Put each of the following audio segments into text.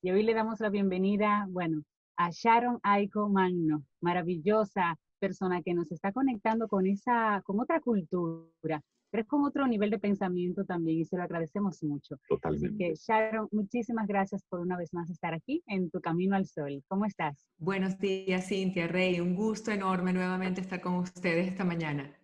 Y hoy le damos la bienvenida, bueno, a Sharon Aiko Magno, maravillosa persona que nos está conectando con otra cultura, pero es con otro nivel de pensamiento también y se lo agradecemos mucho. Así que Totalmente. Sharon, muchísimas gracias por una vez más estar aquí en Tu Camino al Sol. ¿Cómo estás? Buenos días, Cintia, Rey. Un gusto enorme nuevamente estar con ustedes esta mañana.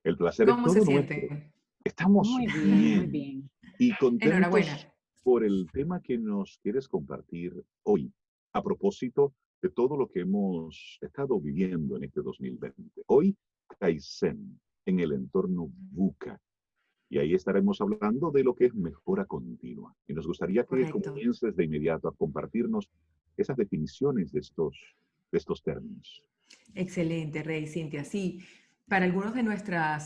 El placer es ¿Cómo se todo nuestro. sienten? Estamos Muy bien, muy bien bien. y Enhorabuena. contentos por el tema que nos quieres compartir hoy, a propósito de todo lo que hemos estado viviendo en este 2020. Hoy, Kaizen en el entorno VUCA. Y ahí estaremos hablando de lo que es mejora continua. Y nos gustaría que Correcto. comiences de inmediato a compartirnos esas definiciones de estos términos. Excelente, Rey, Cintia. Sí, para algunos de nuestra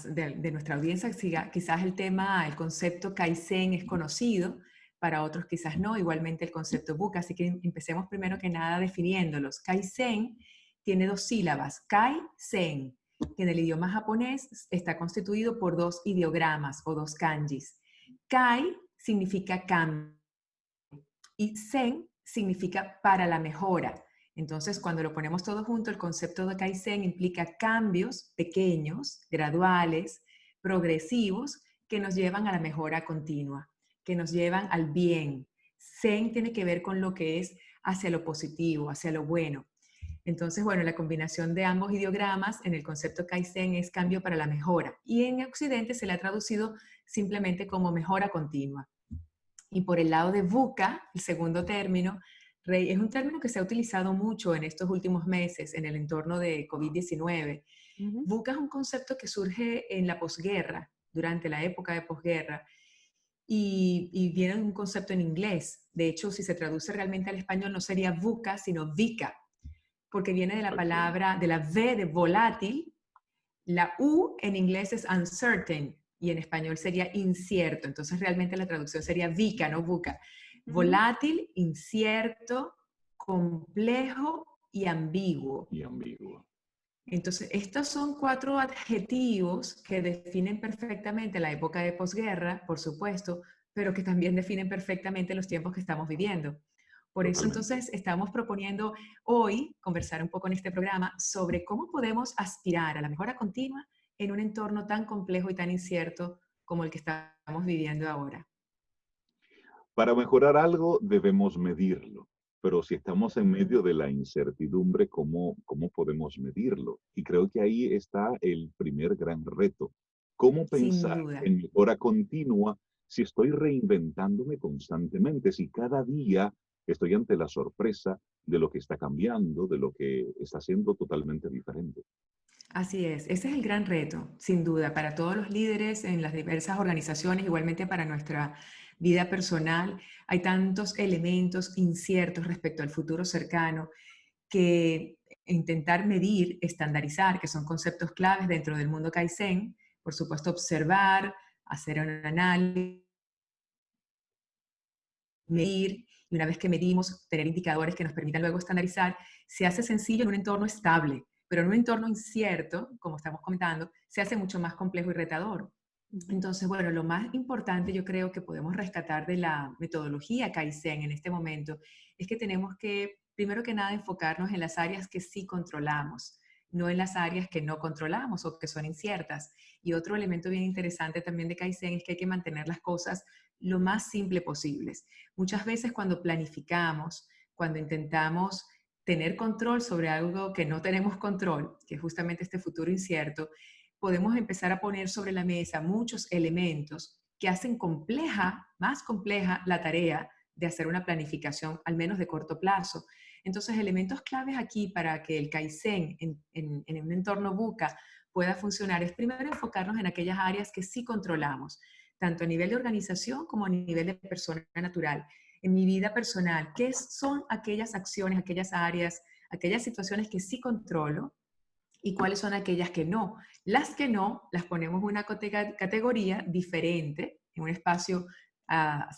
audiencia, quizás el tema, el concepto Kaizen es conocido, para otros quizás no, igualmente el concepto VUCA. Así que empecemos primero que nada definiéndolos. Kaizen tiene dos sílabas, Kai-Zen, que en el idioma japonés está constituido por dos ideogramas o dos kanjis. Kai significa cambio y Zen significa para la mejora. Entonces, cuando lo ponemos todo junto, el concepto de Kaizen implica cambios pequeños, graduales, progresivos, que nos llevan a la mejora continua, que nos llevan al bien. Zen tiene que ver con lo que es hacia lo positivo, hacia lo bueno. Entonces, bueno, la combinación de ambos ideogramas en el concepto Kaizen es cambio para la mejora. Y en Occidente se le ha traducido simplemente como mejora continua. Y por el lado de VUCA, el segundo término, Rey, es un término que se ha utilizado mucho en estos últimos meses en el entorno de COVID-19. Ujú. VUCA es un concepto que surge en la posguerra, durante la época de posguerra, y viene de un concepto en inglés. De hecho, si se traduce realmente al español, no sería VUCA, sino VICA, porque viene de la Ok. palabra, de la V de volátil. La U en inglés es uncertain y en español sería incierto. Entonces realmente la traducción sería VICA, no VUCA. Ujú. Volátil, incierto, complejo y ambiguo. Y ambiguo. Entonces, estos son cuatro adjetivos que definen perfectamente la época de posguerra, por supuesto, pero que también definen perfectamente los tiempos que estamos viviendo. Por eso Totalmente. entonces estamos proponiendo hoy conversar un poco en este programa sobre cómo podemos aspirar a la mejora continua en un entorno tan complejo y tan incierto como el que estamos viviendo ahora. Para mejorar algo debemos medirlo, pero si estamos en medio de la incertidumbre, ¿cómo podemos medirlo? Y creo que ahí está el primer gran reto. ¿Cómo Sin pensar duda. en mejora continua si estoy reinventándome constantemente, si cada día estoy ante la sorpresa de lo que está cambiando, de lo que está siendo totalmente diferente? Así es, ese es el gran reto, sin duda, para todos los líderes en las diversas organizaciones, igualmente para nuestra vida personal. Hay tantos elementos inciertos respecto al futuro cercano que intentar medir, estandarizar, que son conceptos claves dentro del mundo Kaizen, por supuesto observar, hacer un análisis, medir, y una vez que medimos, tener indicadores que nos permitan luego estandarizar, se hace sencillo en un entorno estable, pero en un entorno incierto, como estamos comentando, se hace mucho más complejo y retador. Ujú. Entonces, bueno, lo más importante yo creo que podemos rescatar de la metodología Kaizen en este momento es que tenemos que, primero que nada, enfocarnos en las áreas que sí controlamos, no en las áreas que no controlamos o que son inciertas. Y otro elemento bien interesante también de Kaizen es que hay que mantener las cosas lo más simple posibles. Muchas veces cuando planificamos, cuando intentamos tener control sobre algo que no tenemos control, que es justamente este futuro incierto, podemos empezar a poner sobre la mesa muchos elementos que hacen compleja, más compleja la tarea de hacer una planificación, al menos de corto plazo. Entonces, elementos claves aquí para que el Kaizen en un entorno VUCA pueda funcionar es primero enfocarnos en aquellas áreas que sí controlamos, tanto a nivel de organización como a nivel de persona natural. En mi vida personal, ¿qué son aquellas acciones, aquellas áreas, aquellas situaciones que sí controlo y cuáles son aquellas que no? Las que no, las ponemos en una categoría diferente, en un espacio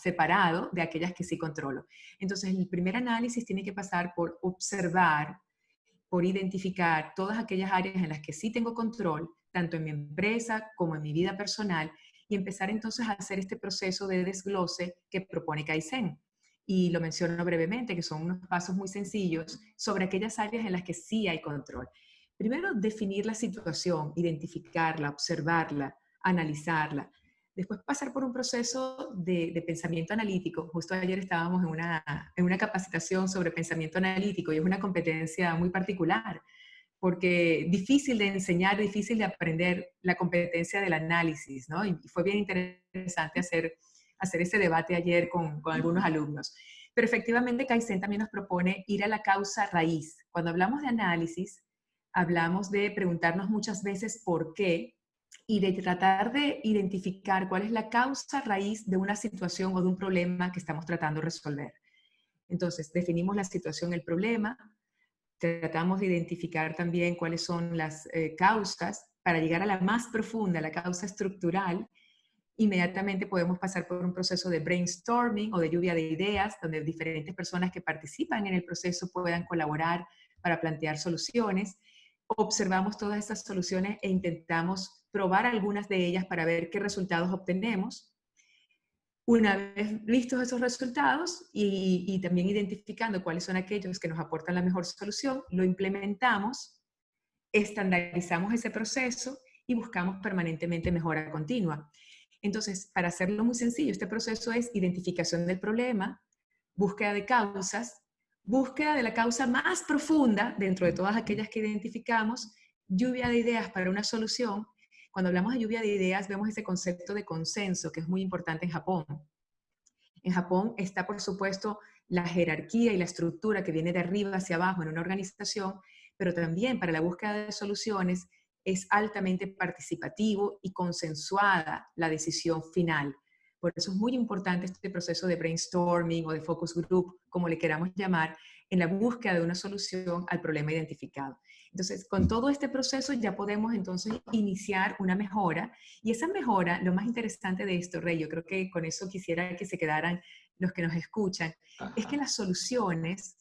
separado de aquellas que sí controlo. Entonces, el primer análisis tiene que pasar por observar, por identificar todas aquellas áreas en las que sí tengo control, tanto en mi empresa como en mi vida personal, y empezar entonces a hacer este proceso de desglose que propone Kaizen. y lo menciono brevemente, que son unos pasos muy sencillos sobre aquellas áreas en las que sí hay control. Primero, definir la situación, identificarla, observarla, analizarla. Después pasar por un proceso de pensamiento analítico. Justo ayer estábamos en una capacitación sobre pensamiento analítico y es una competencia muy particular, porque difícil de enseñar, difícil de aprender la competencia del análisis, ¿no? Y fue bien interesante hacer ese debate ayer con algunos alumnos. Pero efectivamente Kaizen también nos propone ir a la causa raíz. Cuando hablamos de análisis, hablamos de preguntarnos muchas veces por qué y de tratar de identificar cuál es la causa raíz de una situación o de un problema que estamos tratando de resolver. Entonces, definimos la situación, el problema, tratamos de identificar también cuáles son las causas para llegar a la más profunda, la causa estructural. Inmediatamente podemos pasar por un proceso de brainstorming o de lluvia de ideas, donde diferentes personas que participan en el proceso puedan colaborar para plantear soluciones. Observamos todas estas soluciones e intentamos probar algunas de ellas para ver qué resultados obtenemos. Una vez vistos esos resultados y también identificando cuáles son aquellos que nos aportan la mejor solución, lo implementamos, estandarizamos ese proceso y buscamos permanentemente mejora continua. Entonces, para hacerlo muy sencillo, este proceso es identificación del problema, búsqueda de causas, búsqueda de la causa más profunda dentro de todas aquellas que identificamos, lluvia de ideas para una solución. Cuando hablamos de lluvia de ideas, vemos ese concepto de consenso, que es muy importante en Japón. En Japón está, por supuesto, la jerarquía y la estructura que viene de arriba hacia abajo en una organización, pero también para la búsqueda de soluciones es altamente participativo y consensuada la decisión final. Por eso es muy importante este proceso de brainstorming o de focus group, como le queramos llamar, en la búsqueda de una solución al problema identificado. Entonces, con todo este proceso ya podemos entonces iniciar una mejora y esa mejora, lo más interesante de esto, Rey, yo creo que con eso quisiera que se quedaran los que nos escuchan, es que las soluciones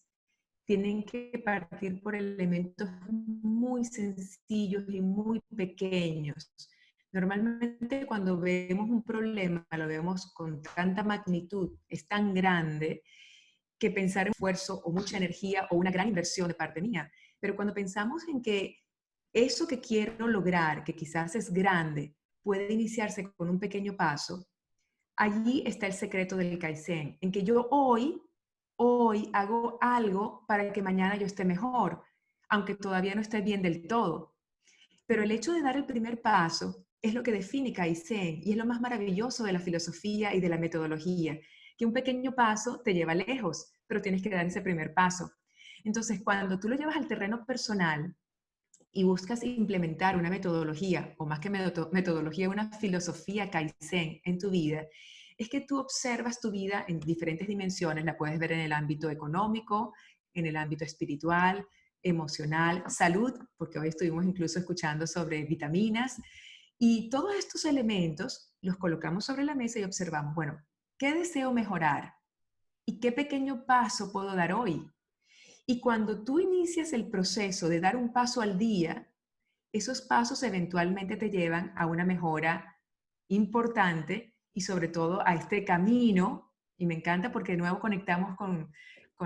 tienen que partir por elementos muy sencillos y muy pequeños. Normalmente cuando vemos un problema, lo vemos con tanta magnitud, es tan grande, que pensar en esfuerzo o mucha energía o una gran inversión de parte mía. Pero cuando pensamos en que eso que quiero lograr, que quizás es grande, puede iniciarse con un pequeño paso, allí está el secreto del Kaizen, en que yo hoy hago algo para que mañana yo esté mejor, aunque todavía no esté bien del todo. Pero el hecho de dar el primer paso es lo que define Kaizen y es lo más maravilloso de la filosofía y de la metodología, que un pequeño paso te lleva lejos, pero tienes que dar ese primer paso. Entonces, cuando tú lo llevas al terreno personal y buscas implementar una metodología, o más que metodología, una filosofía Kaizen en tu vida, es que tú observas tu vida en diferentes dimensiones, la puedes ver en el ámbito económico, en el ámbito espiritual, emocional, salud, porque hoy estuvimos incluso escuchando sobre vitaminas, y todos estos elementos los colocamos sobre la mesa y observamos, bueno, ¿qué deseo mejorar? ¿Y qué pequeño paso puedo dar hoy? Y cuando tú inicias el proceso de dar un paso al día, esos pasos eventualmente te llevan a una mejora importante y sobre todo a este camino, y me encanta porque de nuevo conectamos con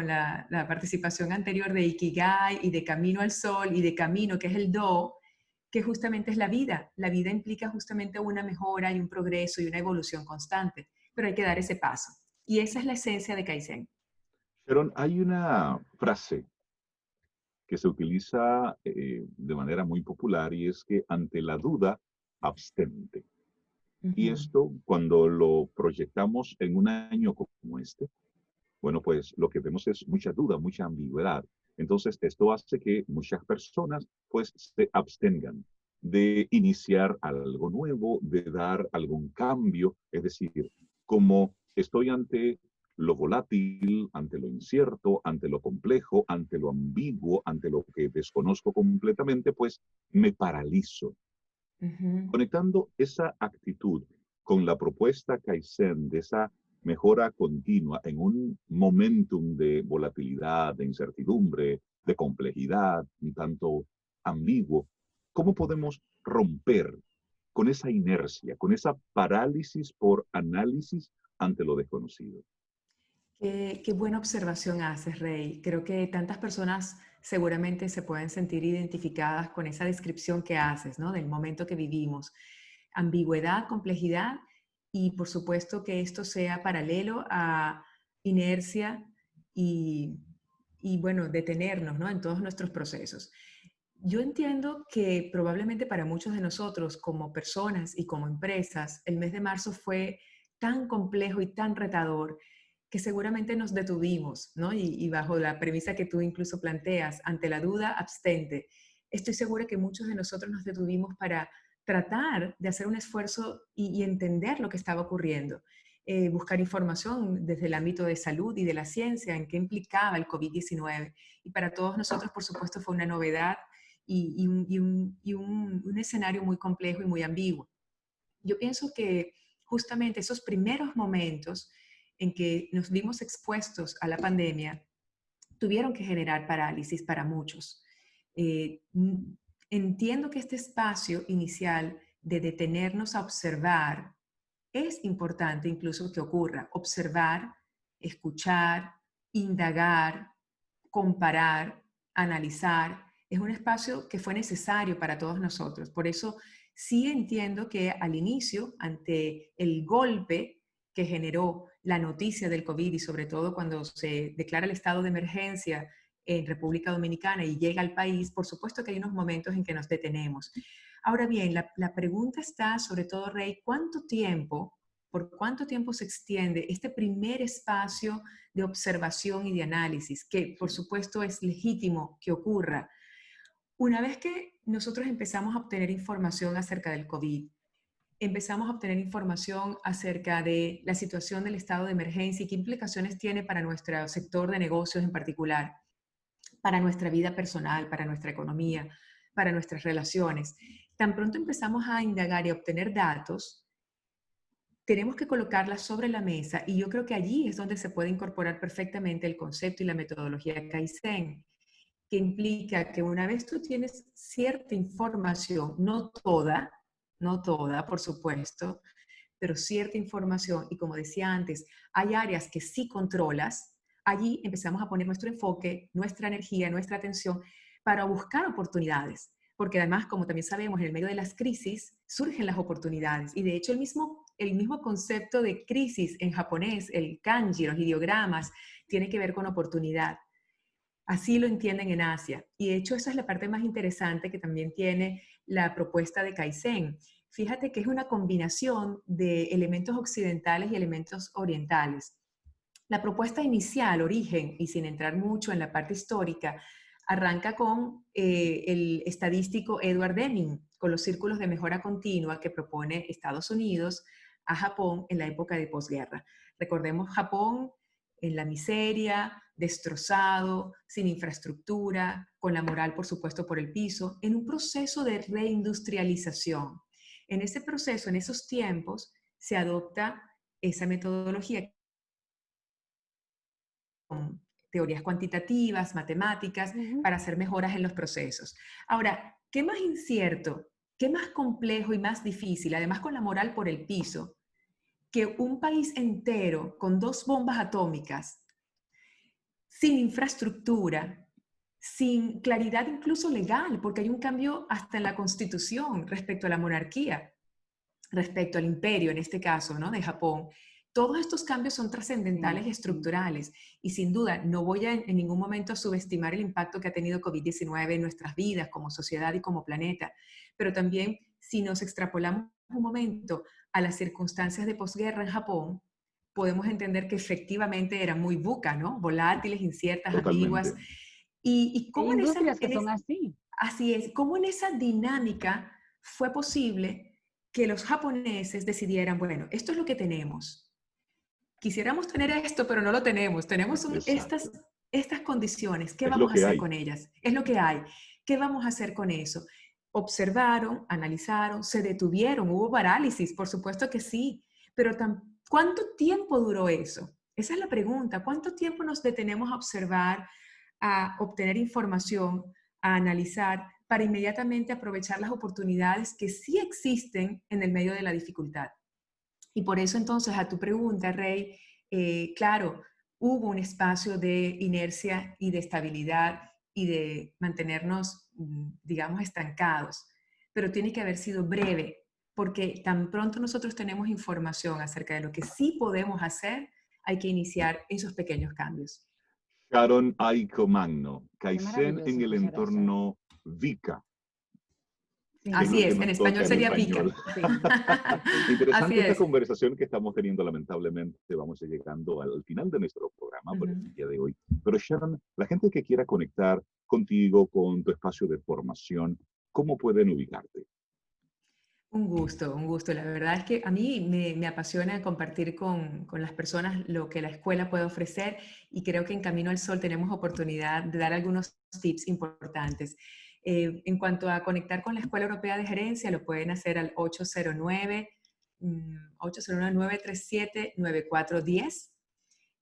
la participación anterior de Ikigai y de Camino al Sol y de Camino, que es el Do, que justamente es la vida. La vida implica justamente una mejora y un progreso y una evolución constante, pero hay que dar ese paso. Y esa es la esencia de Kaizen. Sharon, hay una frase que se utiliza de manera muy popular y es que ante la duda, abstente. Y esto, cuando lo proyectamos en un año como este, bueno, pues lo que vemos es mucha duda, mucha ambigüedad. Entonces, esto hace que muchas personas pues se abstengan de iniciar algo nuevo, de dar algún cambio. Es decir, como estoy ante lo volátil, ante lo incierto, ante lo complejo, ante lo ambiguo, ante lo que desconozco completamente, pues me paralizo. Conectando esa actitud con la propuesta Kaizen de esa mejora continua en un momentum de volatilidad, de incertidumbre, de complejidad, un tanto ambiguo, ¿cómo podemos romper con esa inercia, con esa parálisis por análisis ante lo desconocido? Qué buena observación haces, Rey. Creo que tantas personas seguramente se pueden sentir identificadas con esa descripción que haces, ¿no? Del momento que vivimos. Ambigüedad, complejidad y por supuesto que esto sea paralelo a inercia y, y bueno, detenernos, ¿no? En todos nuestros procesos. Yo entiendo que probablemente para muchos de nosotros como personas y como empresas, el mes de marzo fue tan complejo y tan retador que seguramente nos detuvimos, ¿no? Y bajo la premisa que tú incluso planteas, ante la duda, abstente. Estoy segura que muchos de nosotros nos detuvimos para tratar de hacer un esfuerzo y entender lo que estaba ocurriendo. Buscar información desde el ámbito de salud y de la ciencia en qué implicaba el COVID-19. Y para todos nosotros, por supuesto, fue una novedad y un escenario muy complejo y muy ambiguo. Yo pienso que justamente esos primeros momentos en que nos vimos expuestos a la pandemia tuvieron que generar parálisis para muchos. Eh, Entiendo que este espacio inicial de detenernos a observar es importante incluso que ocurra. Observar, escuchar, indagar, comparar, analizar, es un espacio que fue necesario para todos nosotros. Por eso sí entiendo que al inicio, ante el golpe que generó la noticia del COVID y sobre todo cuando se declara el estado de emergencia en República Dominicana y llega al país, por supuesto que hay unos momentos en que nos detenemos. Ahora bien, la pregunta está sobre todo, Rey, por cuánto tiempo se extiende este primer espacio de observación y de análisis, que por supuesto es legítimo que ocurra. Una vez que nosotros empezamos a obtener información acerca del COVID, empezamos a obtener información acerca de la situación del estado de emergencia y qué implicaciones tiene para nuestro sector de negocios en particular, para nuestra vida personal, para nuestra economía, para nuestras relaciones. Tan pronto empezamos a indagar y a obtener datos, tenemos que colocarlas sobre la mesa y yo creo que allí es donde se puede incorporar perfectamente el concepto y la metodología Kaizen, que implica que una vez tú tienes cierta información, no toda, por supuesto, pero cierta información, y como decía antes, hay áreas que sí controlas, allí empezamos a poner nuestro enfoque, nuestra energía, nuestra atención para buscar oportunidades. Porque además, como también sabemos, en el medio de las crisis surgen las oportunidades. Y de hecho, el mismo concepto de crisis en japonés, el kanji, los ideogramas, tiene que ver con oportunidad. Así lo entienden en Asia. Y de hecho, esa es la parte más interesante que también tiene la propuesta de Kaizen. Fíjate que es una combinación de elementos occidentales y elementos orientales. La propuesta inicial, origen, y sin entrar mucho en la parte histórica, arranca con el estadístico Edward Deming, con los círculos de mejora continua que propone Estados Unidos a Japón en la época de posguerra. Recordemos Japón en la miseria, destrozado, sin infraestructura, con la moral, por supuesto, por el piso, en un proceso de reindustrialización. En ese proceso, en esos tiempos, se adopta esa metodología con teorías cuantitativas, matemáticas, para hacer mejoras en los procesos. Ahora, ¿qué más incierto, qué más complejo y más difícil, además con la moral por el piso, que un país entero con 2 bombas atómicas, sin infraestructura, sin claridad incluso legal, porque hay un cambio hasta en la constitución respecto a la monarquía, respecto al imperio, en este caso, ¿no? De Japón? Todos estos cambios son trascendentales y estructurales y sin duda no voy a en ningún momento subestimar el impacto que ha tenido COVID-19 en nuestras vidas como sociedad y como planeta, pero también si nos extrapolamos un momento a las circunstancias de posguerra en Japón, podemos entender que efectivamente eran muy VUCA, ¿no? Volátiles, inciertas, ambiguas. Totalmente. Y Hay cómo industrias que son así. así es, cómo en esa dinámica fue posible que los japoneses decidieran, bueno, esto es lo que tenemos. Quisiéramos tener esto, pero no lo tenemos. Tenemos Exacto. estas condiciones. ¿Qué Es lo vamos a que hacer hay. con ellas? Es lo que hay. ¿Qué vamos a hacer con eso? Observaron, analizaron, se detuvieron, hubo parálisis, por supuesto que sí, pero ¿cuánto tiempo duró eso? Esa es la pregunta. ¿Cuánto tiempo nos detenemos a observar, a obtener información, a analizar, para inmediatamente aprovechar las oportunidades que sí existen en el medio de la dificultad? Y por eso entonces a tu pregunta, Rey, claro, hubo un espacio de inercia y de estabilidad y de mantenernos, digamos, estancados, pero tiene que haber sido breve, porque tan pronto nosotros tenemos información acerca de lo que sí podemos hacer, hay que iniciar esos pequeños cambios. Sharon Aiko Magno, Qué Kaizen maravilloso en el escuchar eso. entorno VICA, Sí, que es lo Así que es, en nos español toca en sería VICA. español. sí, Así Interesante esta es. conversación que estamos teniendo. Lamentablemente vamos a llegando al final de nuestro programa por el Ujú. día de hoy. Pero Sharon, la gente que quiera conectar contigo, con tu espacio de formación, ¿cómo pueden ubicarte? Un gusto, un gusto. La verdad es que a mí me apasiona compartir con las personas lo que la escuela puede ofrecer y creo que en Camino al Sol tenemos oportunidad de dar algunos tips importantes. En cuanto a conectar con la Escuela Europea de Gerencia, lo pueden hacer al 809-937-9410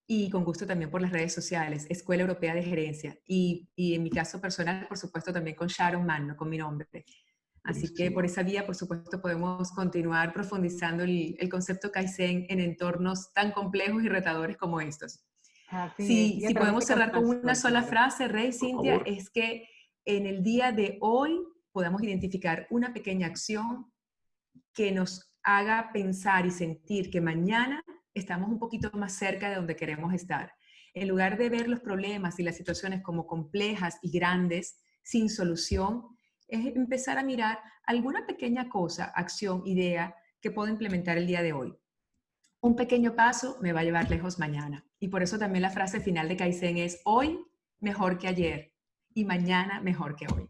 y con gusto también por las redes sociales, Escuela Europea de Gerencia. Y en mi caso personal, por supuesto, también con Sharon Manno, con mi nombre. Así que por Buenísimo. esa vía, por supuesto, podemos continuar profundizando el concepto Kaizen en entornos tan complejos y retadores como estos. así es. Si, Y a si través podemos de cerrar Camino al con una Sol, sola claro. frase, Rey, Por Cintia, favor. es que en el día de hoy podamos identificar una pequeña acción que nos haga pensar y sentir que mañana estamos un poquito más cerca de donde queremos estar. En lugar de ver los problemas y las situaciones como complejas y grandes, sin solución, es empezar a mirar alguna pequeña cosa, acción, idea que puedo implementar el día de hoy. Un pequeño paso me va a llevar lejos mañana. Y por eso también la frase final de Kaizen es hoy mejor que ayer y mañana mejor que hoy.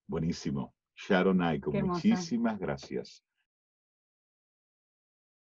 Buenísimo. Sharon Aiko, Qué hermosa. muchísimas gracias